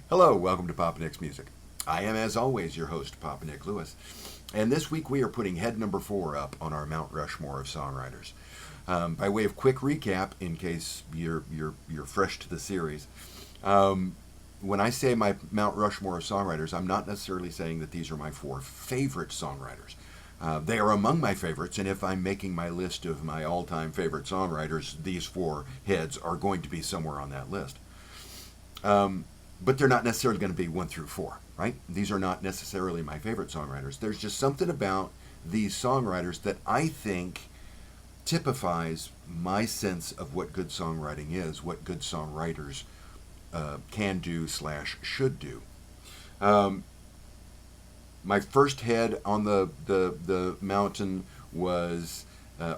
Hello, welcome to Papa Nick's Music. I am, as always, your host, Papa Nick Lewis, and this week we are putting head number 4 up on our Mount Rushmore of Songwriters. By way of quick recap, in case you're fresh to the series, when I say my Mount Rushmore of Songwriters, I'm not necessarily saying that these are my 4 favorite songwriters. They are among my favorites, and if I'm making my list of my all-time favorite songwriters, these 4 heads are going to be somewhere on that list. But they're not necessarily going to be 1 through 4, right? These are not necessarily my favorite songwriters. There's just something about these songwriters that I think typifies my sense of what good songwriting is, what good songwriters can do / should do. My first head on the mountain was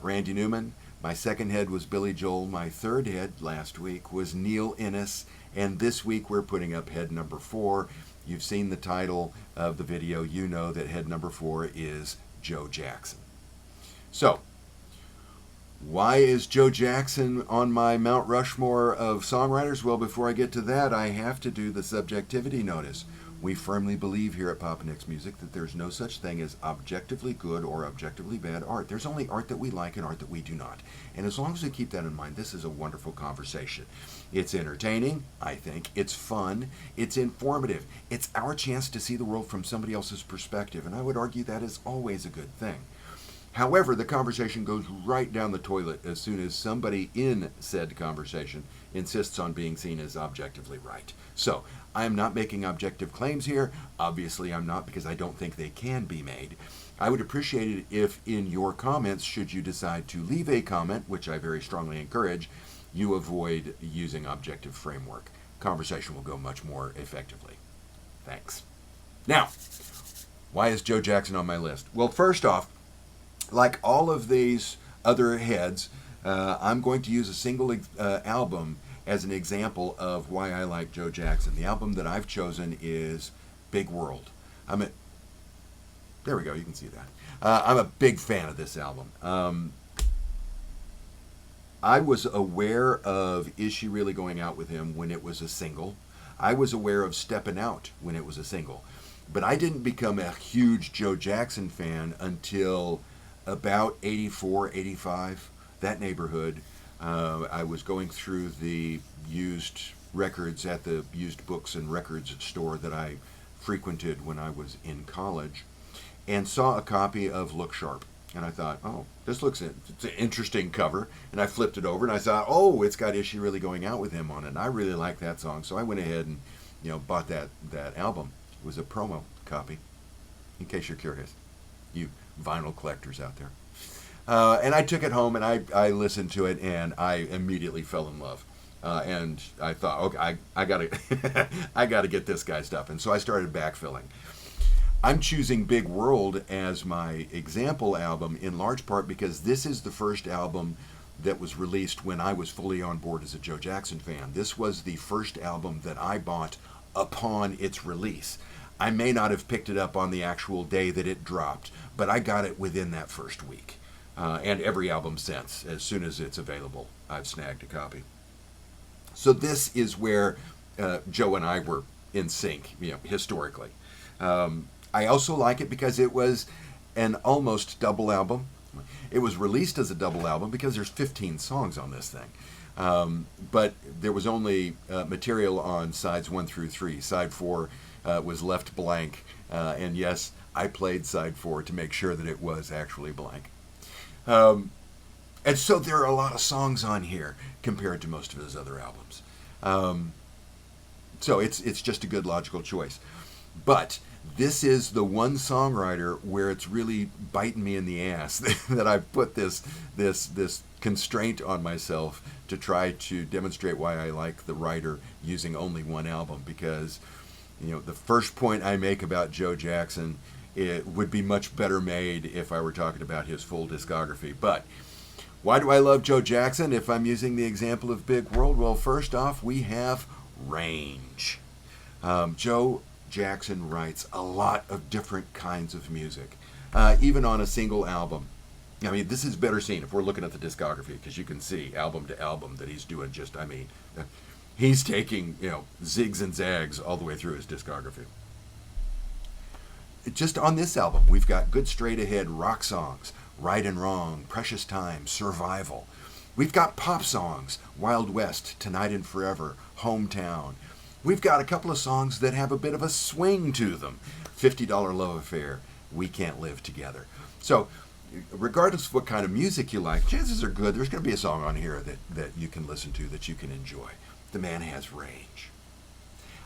Randy Newman. My second head was Billy Joel. My third head last week was Neil Innes. And this week we're putting up head number 4. You've seen the title of the video. You know that head number 4 is Joe Jackson. So, why is Joe Jackson on my Mount Rushmore of songwriters? Well, before I get to that, I have to do the subjectivity notice. We firmly believe here at Papa Nick's Music that there's no such thing as objectively good or objectively bad art. There's only art that we like and art that we do not. And as long as we keep that in mind, this is a wonderful conversation. It's entertaining, I think. It's fun. It's informative. It's our chance to see the world from somebody else's perspective. And I would argue that is always a good thing. However, the conversation goes right down the toilet as soon as somebody in said conversation insists on being seen as objectively right. So, I am not making objective claims here. Obviously, I'm not, because I don't think they can be made. I would appreciate it if in your comments, should you decide to leave a comment, which I very strongly encourage, you avoid using objective framework. Conversation will go much more effectively. Thanks. Now, why is Joe Jackson on my list? Well, first off, like all of these other heads, I'm going to use a single album as an example of why I like Joe Jackson. The album that I've chosen is Big World. There we go, you can see that. I'm a big fan of this album. I was aware of Is She Really Going Out With Him when it was a single. I was aware of Steppin' Out when it was a single. But I didn't become a huge Joe Jackson fan until about 84, 85, that neighborhood. I was going through the used records at the used books and records store that I frequented when I was in college, and saw a copy of Look Sharp. And I thought, oh, it's an interesting cover. And I flipped it over and I thought, oh, it's got Is She Really Going Out With Him on it. And I really like that song. So I went ahead and, bought that album. It was a promo copy, in case you're curious, you vinyl collectors out there. And I took it home and I listened to it and I immediately fell in love. And I thought, okay, I gotta I gotta get this guy's stuff. And so I started backfilling. I'm choosing Big World as my example album in large part because this is the first album that was released when I was fully on board as a Joe Jackson fan. This was the first album that I bought upon its release. I may not have picked it up on the actual day that it dropped, but I got it within that first week. And every album since, as soon as it's available, I've snagged a copy. So this is where Joe and I were in sync, historically. I also like it because it was an almost double album. It was released as a double album because there's 15 songs on this thing. But there was only material on sides 1 through 3. Side 4 was left blank. And yes, I played side 4 to make sure that it was actually blank. And so there are a lot of songs on here compared to most of his other albums. So it's just a good logical choice. But this is the one songwriter where it's really biting me in the ass that I've put this constraint on myself to try to demonstrate why I like the writer using only one album. Because, the first point I make about Joe Jackson, it would be much better made if I were talking about his full discography. But why do I love Joe Jackson if I'm using the example of Big World? Well, first off, we have range. Joe Jackson writes a lot of different kinds of music, even on a single album. I mean, this is better seen if we're looking at the discography, because you can see album to album that he's doing He's taking, zigs and zags all the way through his discography. Just on this album, we've got good straight ahead rock songs, Right and Wrong, Precious Time, Survival. We've got pop songs, Wild West, Tonight and Forever, Hometown. We've got a couple of songs that have a bit of a swing to them. $50 Love Affair, We Can't Live Together. So, regardless of what kind of music you like, chances are good there's going to be a song on here that you can listen to, that you can enjoy. The man has range.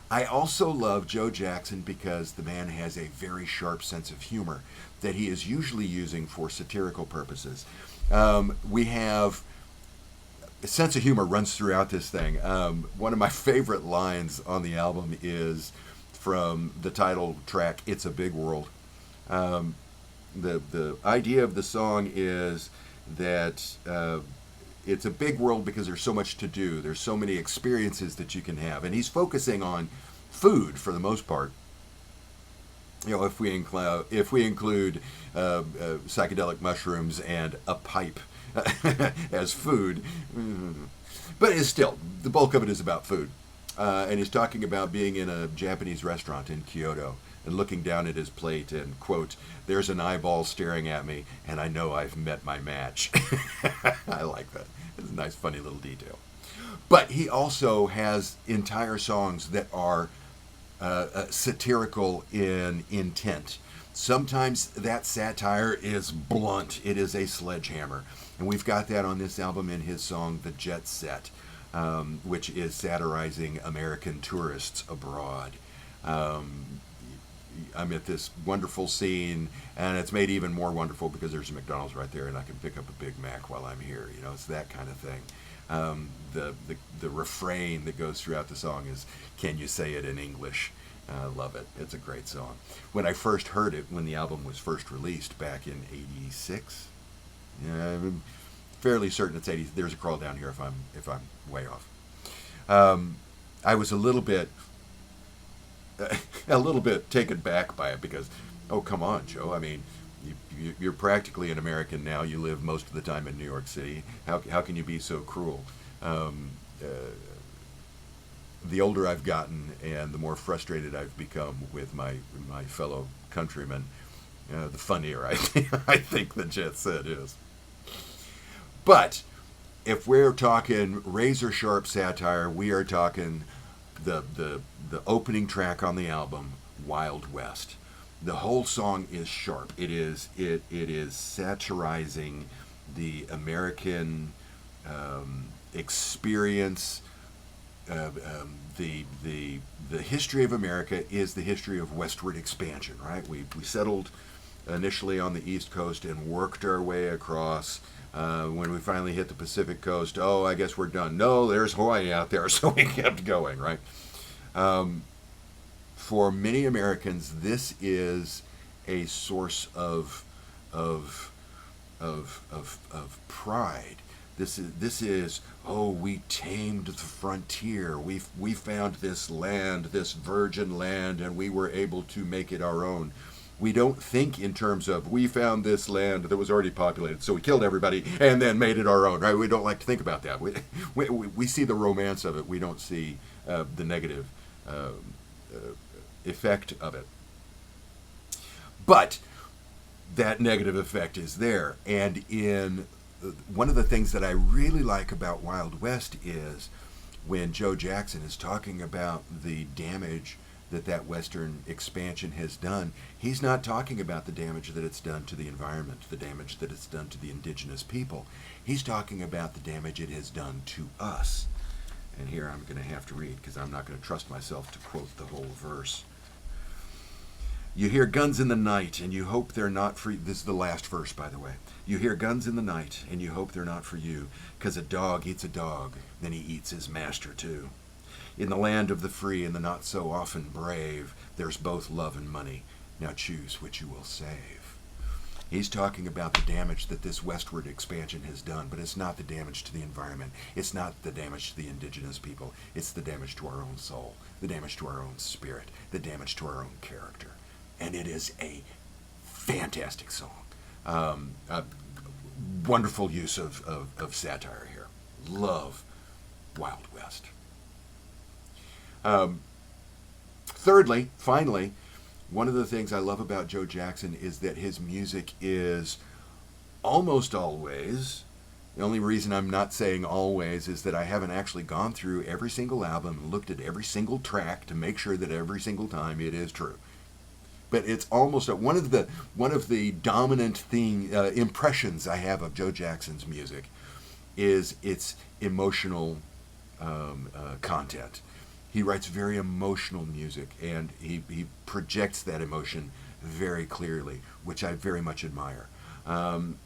I also love Joe Jackson because the man has a very sharp sense of humor that he is usually using for satirical purposes. We have a sense of humor runs throughout this thing. One of my favorite lines on the album is from the title track, It's a Big World. The idea of the song is that it's a big world because there's so much to do. There's so many experiences that you can have. And he's focusing on food for the most part. If we include psychedelic mushrooms and a pipe as food. But it's still, the bulk of it is about food. And he's talking about being in a Japanese restaurant in Kyoto and looking down at his plate and, quote, there's an eyeball staring at me and I know I've met my match. I like that. It's a nice, funny little detail. But he also has entire songs that are satirical in intent. Sometimes that satire is blunt. It is a sledgehammer. And we've got that on this album in his song, The Jet Set, which is satirizing American tourists abroad. I'm at this wonderful scene, and it's made even more wonderful because there's a McDonald's right there, and I can pick up a Big Mac while I'm here. It's that kind of thing. The refrain that goes throughout the song is, "Can you say it in English?" I love it. It's a great song. When I first heard it, when the album was first released back in '86, I'm fairly certain it's '80. There's a crawl down here if I'm way off. I was a little bit taken back by it because, oh, come on, Joe. I mean, you're practically an American now. You live most of the time in New York City. How can you be so cruel? The older I've gotten and the more frustrated I've become with my fellow countrymen, the funnier I think the Jet Set is. But if we're talking razor sharp satire, we are talking the opening track on the album, Wild West. The whole song is sharp. It is satirizing the American experience. The history of America is the history of westward expansion, right? We settled initially on the East Coast and worked our way across. When we finally hit the Pacific Coast, oh, I guess we're done. No, there's Hawaii out there, so we kept going, right? For many Americans, this is a source of pride. This is oh, we tamed the frontier. We found this land, this virgin land, and we were able to make it our own. We don't think in terms of we found this land that was already populated, so we killed everybody and then made it our own, right? We don't like to think about that. We see the romance of it. We don't see the negative effect of it. But that negative effect is there. And in one of the things that I really like about Wild West is when Joe Jackson is talking about the damage that Western expansion has done, he's not talking about the damage that it's done to the environment, the damage that it's done to the indigenous people. He's talking about the damage it has done to us. And here I'm going to have to read because I'm not going to trust myself to quote the whole verse. You hear guns in the night and you hope they're not for you. This is the last verse, by the way. You hear guns in the night and you hope they're not for you, 'cause a dog eats a dog, then he eats his master too. In the land of the free and the not so often brave, there's both love and money. Now choose which you will save. He's talking about the damage that this westward expansion has done, but it's not the damage to the environment. It's not the damage to the indigenous people. It's the damage to our own soul, the damage to our own spirit, the damage to our own character. And it is a fantastic song. Wonderful use of satire here. Love Wild West. Um, Thirdly, finally, one of the things I love about Joe Jackson is that his music is almost always. The only reason I'm not saying always is that I haven't actually gone through every single album and looked at every single track to make sure that every single time it is true. But it's almost one of the dominant impressions I have of Joe Jackson's music is its emotional content. He writes very emotional music, and he projects that emotion very clearly, which I very much admire. On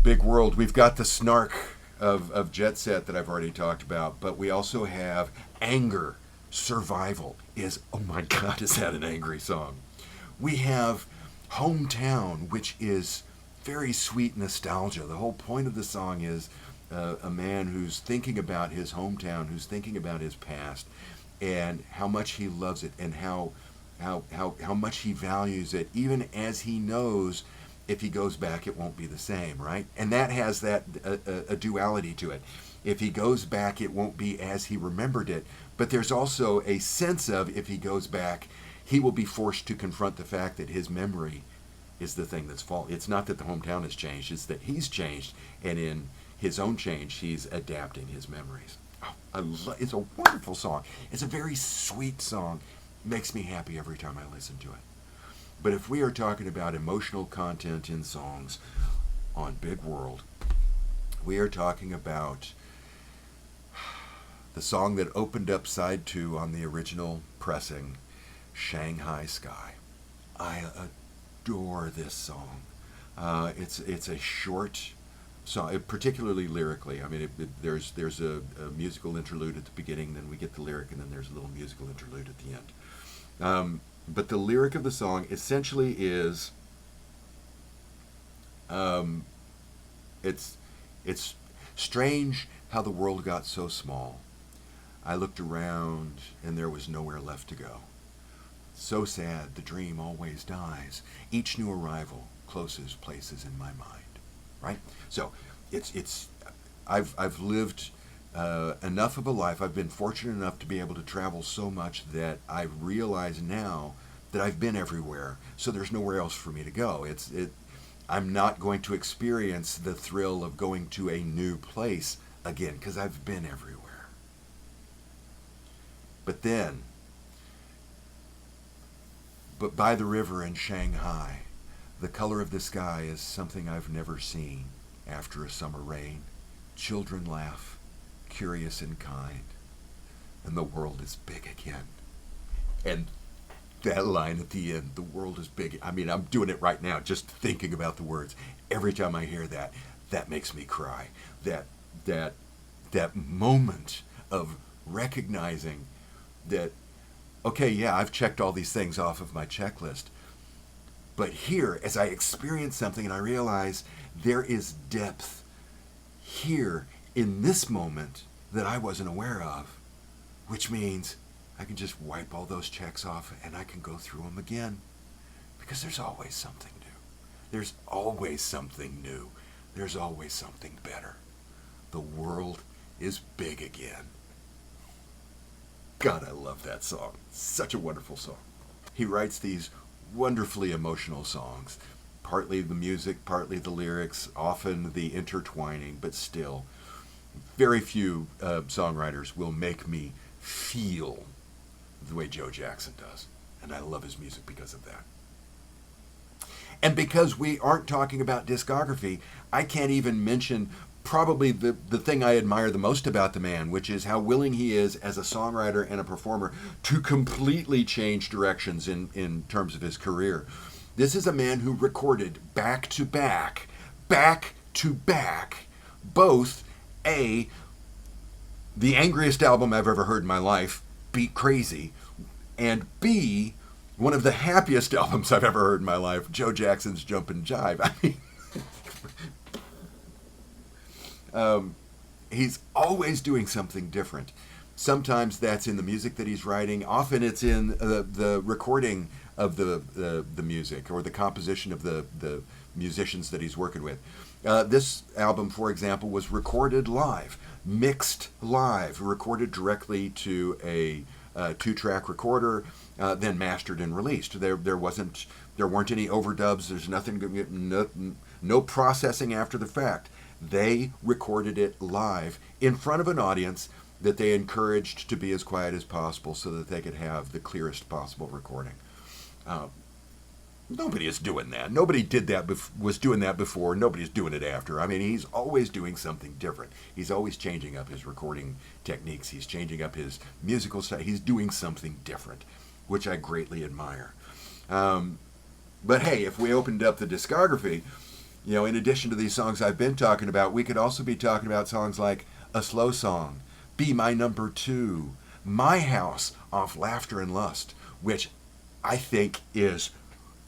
Big World, we've got the snark of Jet Set that I've already talked about, but we also have Anger. Survival is, oh my God, is that an angry song? We have Hometown, which is very sweet nostalgia. The whole point of the song is a man who's thinking about his hometown, who's thinking about his past, and how much he loves it, and how much he values it, even as he knows if he goes back it won't be the same, right? And that has that a duality to it. If he goes back it won't be as he remembered it, but there's also a sense of if he goes back he will be forced to confront the fact that his memory is the thing that's fault. It's not that the hometown has changed, it's that he's changed, and in his own change he's adapting his memories. It's a wonderful song. It's a very sweet song. It makes me happy every time I listen to it. But if we are talking about emotional content in songs on Big World, we are talking about the song that opened up side 2 on the original pressing, Shanghai Sky. I adore this song. It's a short song, particularly lyrically. I mean, there's a musical interlude at the beginning, then we get the lyric, and then there's a little musical interlude at the end. But the lyric of the song essentially is, it's strange how the world got so small. I looked around and there was nowhere left to go. So sad, the dream always dies. Each new arrival closes places in my mind. Right? So I've lived enough of a life. I've been fortunate enough to be able to travel so much that I realize now that I've been everywhere. So there's nowhere else for me to go. I'm not going to experience the thrill of going to a new place again because I've been everywhere. But by the river in Shanghai, the color of the sky is something I've never seen. After a summer rain, children laugh, curious and kind, and the world is big again. And that line at the end, the world is big. I mean, I'm doing it right now, just thinking about the words. Every time I hear that, that makes me cry. That moment of recognizing that, okay, yeah, I've checked all these things off of my checklist. But here, as I experience something and I realize there is depth here in this moment that I wasn't aware of, which means I can just wipe all those checks off and I can go through them again. Because there's always something new. There's always something new. There's always something better. The world is big again. God, I love that song. Such a wonderful song. He writes these wonderfully emotional songs. Partly the music, partly the lyrics, often the intertwining, but still, very few songwriters will make me feel the way Joe Jackson does. And I love his music because of that. And because we aren't talking about discography, I can't even mention probably the thing I admire the most about the man, which is how willing he is as a songwriter and a performer to completely change directions in terms of his career. This is a man who recorded back to back, both the angriest album I've ever heard in my life, Beat Crazy, and B, one of the happiest albums I've ever heard in my life, Joe Jackson's Jumpin' Jive. I mean, he's always doing something different. Sometimes that's in the music that he's writing. Often it's in the recording of the music or the composition of the musicians that he's working with. This album, for example, was recorded live. mixed live, recorded directly to a two-track recorder, then mastered and released. There weren't any overdubs. There's no processing after the fact. They recorded it live in front of an audience that they encouraged to be as quiet as possible so that they could have the clearest possible recording. Nobody is doing that. Nobody was doing that before. Nobody's doing it after. I mean, he's always doing something different. He's always changing up his recording techniques. He's changing up his musical style. He's doing something different, which I greatly admire. But hey, if we opened up the discography, in addition to these songs I've been talking about, we could also be talking about songs like A Slow Song, Be My Number 2, My House off Laughter and Lust, which I think is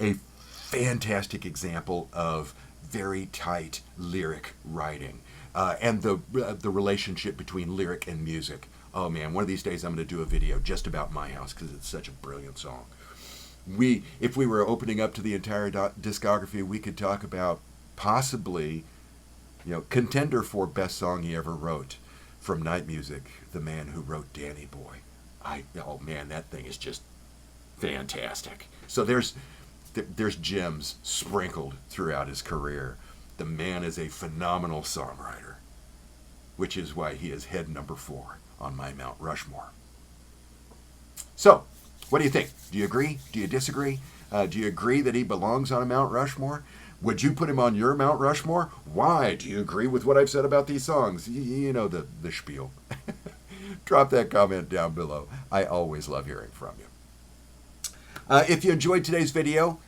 a fantastic example of very tight lyric writing and the relationship between lyric and music. Oh man, one of these days I'm going to do a video just about My House because it's such a brilliant song. If we were opening up to the entire discography, we could talk about possibly, contender for best song he ever wrote from Night Music, the man who wrote Danny Boy. Oh man, that thing is just fantastic. So there's gems sprinkled throughout his career. The man is a phenomenal songwriter, which is why he is head number 4 on my Mount Rushmore. So, what do you think? Do you agree? Do you disagree? Do you agree that he belongs on a Mount Rushmore? Would you put him on your Mount Rushmore? Why? Do you agree with what I've said about these songs? You know the spiel. Drop that comment down below. I always love hearing from you. If you enjoyed today's video,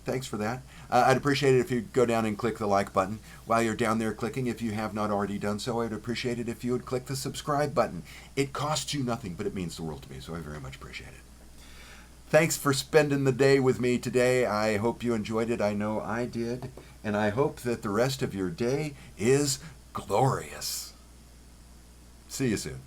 thanks for that. I'd appreciate it if you go down and click the like button. While you're down there clicking, if you have not already done so, I'd appreciate it if you would click the subscribe button. It costs you nothing, but it means the world to me, so I very much appreciate it. Thanks for spending the day with me today. I hope you enjoyed it. I know I did. And I hope that the rest of your day is glorious. See you soon.